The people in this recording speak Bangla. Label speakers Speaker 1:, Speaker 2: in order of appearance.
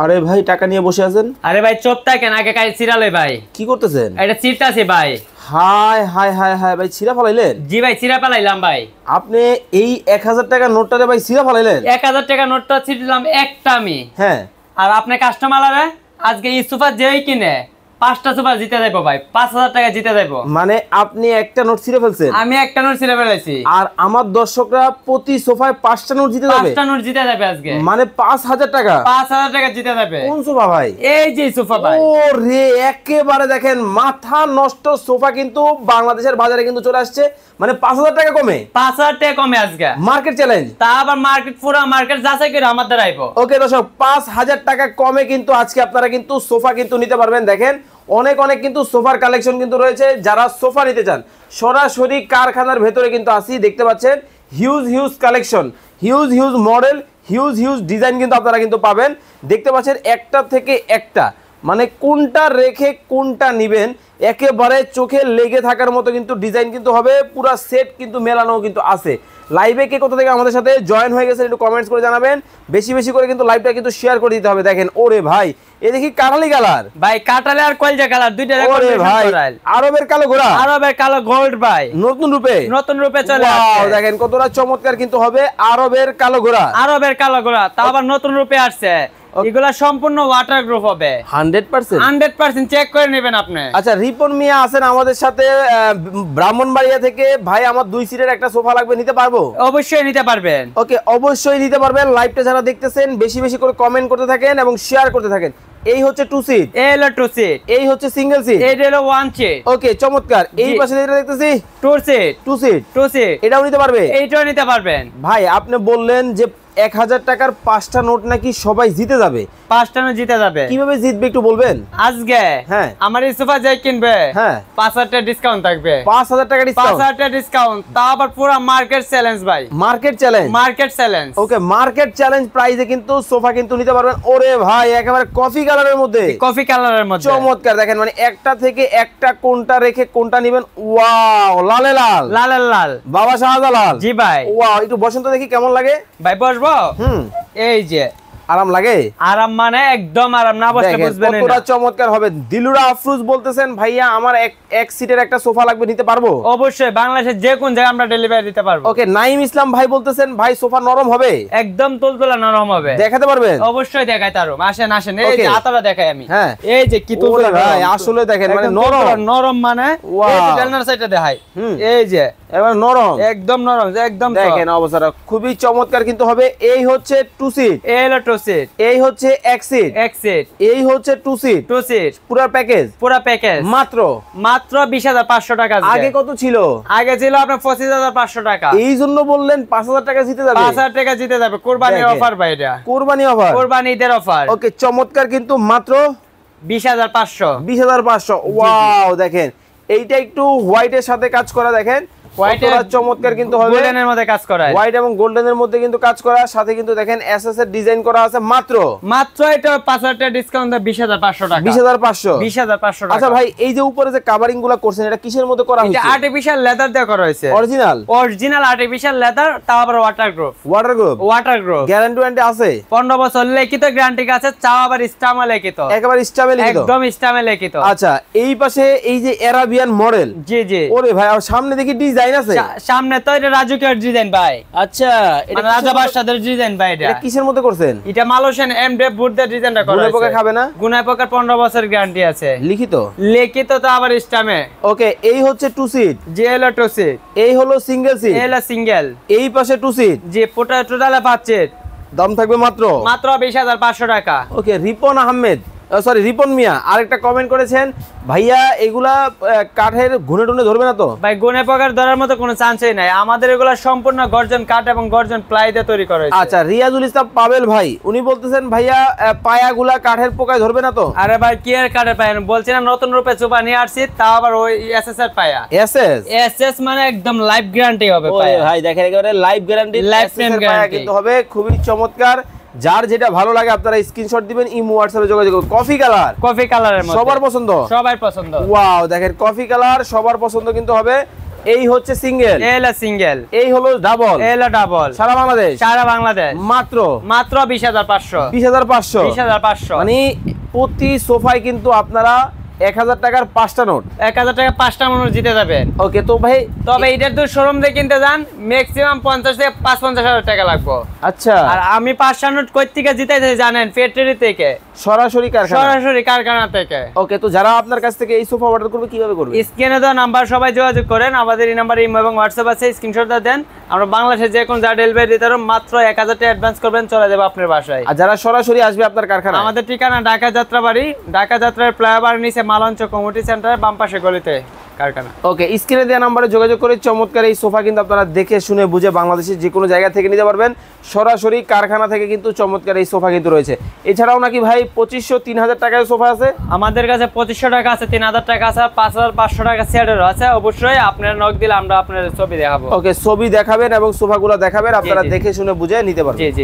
Speaker 1: আরে ভাই টাকা নিয়ে বসে আছেন?
Speaker 2: আরে ভাই চোপ থাকেন, আগে কাই সিরালে ভাই।
Speaker 1: কি করতেছেন?
Speaker 2: এটা চিরতাছি ভাই।
Speaker 1: হাই হাই হাই হাই ভাই ছিড়া ফলাইলেন?
Speaker 2: জি ভাই চিরা পালাইলাম ভাই।
Speaker 1: আপনি এই 1000 টাকা নোটটারে ভাই ছিড়া ফলাইলেন?
Speaker 2: 1000 টাকা নোটটা ছিড়লাম একটা আমি।
Speaker 1: হ্যাঁ।
Speaker 2: আর আপনি কাস্টমাররা আজকে এই সোফা যেই কিনে 5টা সোফা জিতে যাইবো ভাই, 5000 টাকা জিতে যাইবো।
Speaker 1: মানে আপনি একটা নোট ছিড়ে ফেলছেন?
Speaker 2: আমি একটা নোট ছিড়ে ফেলেছি।
Speaker 1: আর আমার দর্শকরা প্রতি সোফায় 5টা নোট জিতে যাবে?
Speaker 2: 5টা নোট জিতে যাবে আজকে।
Speaker 1: মানে 5000 টাকা?
Speaker 2: 5000 টাকা জিতে যাবে।
Speaker 1: কোন সোফা ভাই?
Speaker 2: এই যে সোফা ভাই।
Speaker 1: ওরে একেবারে দেখেন মাথা নষ্ট সোফা কিন্তু বাংলাদেশের বাজারে কিন্তু চলে আসছে। মানে 5000 টাকা কমে?
Speaker 2: 5000 টাকা কমে আজকে।
Speaker 1: Market challenge.
Speaker 2: তা আবার মার্কেট পুরো মার্কেট যাচাই করে আমাদের আইবো।
Speaker 1: ওকে দর্শক 5000 টাকা কমে কিন্তু আজকে আপনারা কিন্তু সোফা কিন্তু নিতে পারবেন। দেখেন অনেক অনেক কিন্তু সোফার কালেকশন কিন্তু রয়েছে। যারা সোফা নিতে চান সরাসরি কারখানার ভেতরে কিন্তু আসি, দেখতে পাচ্ছেন huge huge collection, huge huge model, huge huge design কিন্তু আপনারা কিন্তু পাবেন। দেখতে পাচ্ছেন একটা থেকে একটা, মানে কোনটা রেখে কোনটা নিবেন একেবারে চোখে লেগে থাকার মতো কিন্তু ডিজাইন কিন্তু হবে। পুরো সেট কিন্তু মেলানো কিন্তু আছে। লাইভে কে কোথা থেকে আমাদের সাথে জয়েন হয়ে গেছেন একটু কমেন্টস করে জানাবেন। বেশি বেশি করে কিন্তু লাইভটা কিন্তু শেয়ার করে দিতে হবে। দেখেন ওরে ভাই এ দেখি কাঠালি কালার
Speaker 2: ভাই, কাটালে আর কলজা কালার দুইটা
Speaker 1: ওরে ভাই, আরবের কালো ঘোড়া,
Speaker 2: আরবের কালো গোল্ড ভাই,
Speaker 1: নতুন রূপে
Speaker 2: চলে আসছে।
Speaker 1: দেখেন কতটা চমৎকার কিন্তু হবে আরবের কালো ঘোড়া।
Speaker 2: আরবের কালো ঘোড়া তা আবার নতুন রূপে আসছে। এগুলা সম্পূর্ণ ওয়াটারপ্রুফ হবে
Speaker 1: 100%।
Speaker 2: 100% চেক করে নেবেন আপনি।
Speaker 1: আচ্ছা রিপন মিয়া আছেন আমাদের সাথে ব্রাহ্মণবাড়িয়া থেকে। ভাই আমার 2 সিটের একটা সোফা লাগবে, নিতে পারবো?
Speaker 2: অবশ্যই নিতে পারবেন।
Speaker 1: ওকে অবশ্যই নিতে পারবেন। লাইভটা যারা দেখতেছেন বেশি বেশি করে কমেন্ট করতে থাকেন এবং শেয়ার করতে থাকেন। এই হচ্ছে 2 সিট,
Speaker 2: এই হলো 2 সিট,
Speaker 1: এই হচ্ছে সিঙ্গেল সিট,
Speaker 2: এই হলো 1 সিট।
Speaker 1: ওকে চমৎকার। এই পাশে যেটা দেখতেছি
Speaker 2: 2 সিট,
Speaker 1: 2 সিট,
Speaker 2: 2 সিট
Speaker 1: এটাও নিতে পারবে?
Speaker 2: এইটাও নিতে পারবেন।
Speaker 1: ভাই আপনি বললেন যে 1000 টাকার 5টা নোট নাকি সবাই জিতে যাবে।
Speaker 2: 5টা নোট জিতে যাবে।
Speaker 1: কিভাবে জিতবে একটু বলবেন?
Speaker 2: আজকে
Speaker 1: হ্যাঁ
Speaker 2: আমার এই সোফা যাই কিনবে,
Speaker 1: হ্যাঁ
Speaker 2: 5000 টাকা ডিসকাউন্ট থাকবে।
Speaker 1: 5000 টাকা ডিসকাউন্ট?
Speaker 2: 5000 টাকা ডিসকাউন্ট, তা আবার পুরো মার্কেট চ্যালেঞ্জ ভাই।
Speaker 1: Market challenge?
Speaker 2: Market challenge.
Speaker 1: ওকে মার্কেট চ্যালেঞ্জ প্রাইসে কিন্তু সোফা কিন্তু নিতে পারবেন। ওরে ভাই একেবারে কফি কালারের মধ্যে,
Speaker 2: কফি কালারের মধ্যে
Speaker 1: চমৎকার। দেখেন মানে একটা থেকে একটা কোনটা রেখে কোনটা নেবেন। ওয়াও লালে লাল,
Speaker 2: লালের লাল,
Speaker 1: বাবা শাহজালাল।
Speaker 2: জি ভাই।
Speaker 1: ওয়াও একটু বসন্ত দেখি কেমন লাগে।
Speaker 2: ভাই বসবো? এই যে
Speaker 1: আরাম লাগে?
Speaker 2: আরাম মানে একদম আরাম, না বসলে বুঝবেন না।
Speaker 1: কতটা চমৎকার হবে। দিলুরা আফরোজ বলতেছেন ভাইয়া আমার এক সিটের একটা সোফা লাগবে, নিতে পারবো?
Speaker 2: অবশ্যই, বাংলাদেশের যে কোন জায়গায় আমরা ডেলিভারি দিতে পারবো।
Speaker 1: ওকে নাইম ইসলাম ভাই বলতেছেন ভাই সোফা নরম হবে?
Speaker 2: একদম তুলতুলা নরম হবে।
Speaker 1: দেখাতে পারবেন?
Speaker 2: অবশ্যই দেখাই তারো। আসেন আসেন, এই যে আতাটা দেখাই আমি।
Speaker 1: হ্যাঁ
Speaker 2: এই যে কি তুলতুলা
Speaker 1: ভাই আসলে দেখেন মানে নরম
Speaker 2: নরম মানে এই যে ডালনার সাইডটা দেখাই। এই যে
Speaker 1: এবার নরম,
Speaker 2: একদম নরম, একদম
Speaker 1: দেখেন অবস্থাটা খুবই চমৎকার কিন্তু হবে। এই হচ্ছে 2 সিট,
Speaker 2: এই হলো 2 সিট,
Speaker 1: এই হচ্ছে 1 সিট,
Speaker 2: 1 সিট,
Speaker 1: এই হচ্ছে 2 সিট,
Speaker 2: 2 সিট
Speaker 1: পুরো প্যাকেজ,
Speaker 2: পুরো প্যাকেজ
Speaker 1: মাত্র
Speaker 2: 20500 টাকা।
Speaker 1: আগে কত ছিল?
Speaker 2: আগে ছিল আপনার 25500 টাকা।
Speaker 1: এই জন্য বললেন 5000 টাকা জিতে যাবে?
Speaker 2: 5000 টাকা জিতে যাবে। কুরবানির অফার ভাই, এটা
Speaker 1: কুরবানি অফার,
Speaker 2: কুরবানি ঈদের অফার।
Speaker 1: ওকে চমৎকার কিন্তু মাত্র
Speaker 2: 20500।
Speaker 1: 20500। ওয়াও দেখেন এইটা একটু হোয়াইটের সাথে কাজ করা, দেখেন
Speaker 2: হোয়াইটের
Speaker 1: চমৎকার কিন্তু হবে।
Speaker 2: গোল্ডেনের মধ্যে কাজ করা,
Speaker 1: হোয়াইট এবং গোল্ডেনের মধ্যে কিন্তু কাজ করা, সাথে কিন্তু দেখেন এসএস এর ডিজাইন করা আছে। মাত্র
Speaker 2: এটা 5000 টাকা ডিসকাউন্ট দিয়ে 20500 টাকা।
Speaker 1: 20500
Speaker 2: 20500 টাকা।
Speaker 1: আচ্ছা ভাই এই যে উপরে যে কভারিং গুলো করছেন এটা কিসের মধ্যে করা হয়েছে?
Speaker 2: এটা আর্টিফিশিয়াল লেদার দিয়ে করা হয়েছে। অরিজিনাল আর্টিফিশিয়াল লেদার, তাও আবার ওয়াটারপ্রুফ। গ্যারান্টি আছে 15
Speaker 1: বছর
Speaker 2: লিখিত গ্যারান্টি আছে। চাও আবার স্টামে লিখিত,
Speaker 1: একেবারে স্টামে লিখিত,
Speaker 2: একদম স্টামে লিখিত।
Speaker 1: আচ্ছা এই পাশে এই যে আরাবিয়ান মডেল।
Speaker 2: জি জি।
Speaker 1: ওরে ভাই আর সামনে দেখি ডিজাইন আছে।
Speaker 2: সামনে তো এটা রাজকীয় ডিজাইন ভাই।
Speaker 1: আচ্ছা
Speaker 2: এটা রাজা বাদশাদের ডিজাইন ভাই। এটা
Speaker 1: কিসের মধ্যে করছেন? এটা
Speaker 2: মালয়েশিয়ান এমডেভ বুটদের ডিজাইনটা করা
Speaker 1: হয়েছে। গুণে পোকা খাবে না?
Speaker 2: গুণে পোকার 15 বছর গ্যারান্টি আছে। লিখিত তো আবার স্টামে।
Speaker 1: ওকে এই হচ্ছে 2 সিট,
Speaker 2: যে হলো 2 সিট,
Speaker 1: এই হলো সিঙ্গেল সিট,
Speaker 2: এই হলো সিঙ্গেল,
Speaker 1: এই পাশে 2 সিট।
Speaker 2: যে টোটালে 5 সিট,
Speaker 1: দাম থাকবে মাত্র
Speaker 2: 20500 টাকা।
Speaker 1: ওকে রিপন আহমেদ রিপন মিয়া আরেকটা কমেন্ট করেছেন ভাইয়া এগুলা কাঠের ঘুনে টুনে ধরবে না তো? ভাই
Speaker 2: গুনে পোকার ধরার মতো কোনো চান্সই নাই। আমাদের এগুলা সম্পূর্ণ গর্জন কাঠ এবং গর্জন প্লাই দিয়ে তৈরি করা হয়েছে।
Speaker 1: আচ্ছা রিয়াজুল ইসলাম পাবেল ভাই উনি বলতেছেন ভাইয়া পায়াগুলা কাঠের পোকায় ধরবে না তো?
Speaker 2: আরে ভাই কি আর কাঠের পায়া, বলছি না নতুন রূপে চোপা নিয়ে আসছি, তাও আবার ওই এসএস এর পায়া। এসএস মানে একদম লাইফ গ্যারান্টি হবে পায়া।
Speaker 1: ভাই দেখেন একেবারে life guarantee,
Speaker 2: life time guarantee
Speaker 1: কিন্তু হবে। খুবই চমৎকার। যার যেটা ভালো লাগে আপনারা স্ক্রিনশট দিবেন, ইমো হোয়াটসঅ্যাপে যোগাযোগ করুন। কফি কালারের মধ্যে
Speaker 2: সবার পছন্দ, সবার পছন্দ।
Speaker 1: ওয়াও দেখেন কফি কালার সবার পছন্দ কিন্তু হবে। এই হচ্ছে সিঙ্গেল,
Speaker 2: সিঙ্গেল,
Speaker 1: এই হলো ডাবল,
Speaker 2: ডাবল,
Speaker 1: সারা বাংলাদেশ,
Speaker 2: সারা বাংলাদেশ
Speaker 1: মাত্র
Speaker 2: 20,500,
Speaker 1: 20,500,
Speaker 2: 20,500।
Speaker 1: মানে প্রতি সোফায় কিন্তু আপনারা 1000 টাকার 5টা নোট,
Speaker 2: 1000 টাকা 5টা মানুষ জিতে যাবেন।
Speaker 1: ওকে তো ভাই,
Speaker 2: তবে এটার তো শোরুম থেকে কিনতে যান ম্যাক্সিমাম 50 থেকে 55,000 টাকা লাগবে।
Speaker 1: আচ্ছা,
Speaker 2: আর আমি 5টা নোট কই থেকে জিতাইতে জানেন? ফ্যাক্টরি থেকে,
Speaker 1: সরাসরি
Speaker 2: কারখানা থেকে।
Speaker 1: ওকে, তো যারা আপনার কাছ থেকে এই সোফা অর্ডার করবে কিভাবে করবে?
Speaker 2: স্ক্রিনে দেওয়া নাম্বার সবাই যোগাযোগ করেন, আমাদের এই নাম্বারে ইমো এবং হোয়াটসঅ্যাপ আছে, স্ক্রিনশটটা দেন। আমরা বাংলাদেশের যে কোনো যা ডেলিভারি দিতে পারবো, মাত্র 1000 টাকা অ্যাডভান্স করবেন, চলে যাবে আপনার বাসায়।
Speaker 1: আর যারা সরাসরি আসবে আপনার কারখানা,
Speaker 2: আমাদের ঠিকানা ঢাকা যাত্রাবাড়ি, ঢাকা যাত্রার ফ্লাইওভার নিচে মালঞ্চ কমিউনিটি সেন্টারের বাম পাশে গলিতে কারখানা।
Speaker 1: ওকে, স্ক্রিনে দেওয়া নাম্বারে যোগাযোগ করে চমৎকার এই সোফা কিন্তু আপনারা দেখে শুনে বুঝে বাংলাদেশের যে কোনো জায়গা থেকে নিতে পারবেন। সরাসরি কারখানা থেকে কিন্তু চমৎকার এই সোফা কিন্তু রয়েছে। এছাড়াও নাকি ভাই 2500 3000 টাকায় সোফা আছে?
Speaker 2: আমাদের কাছে 2500 টাকা আছে, 3000 টাকা আছে, 5500 টাকা সেটেরও আছে। অবশ্যই আপনার নক দিলে আমরা আপনার ছবি দেখাবো।
Speaker 1: ওকে, ছবি দেখাবেন এবং সোফাগুলো দেখাবেন, আপনারা দেখে শুনে বুঝে নিতে পারবেন।
Speaker 2: জি জি।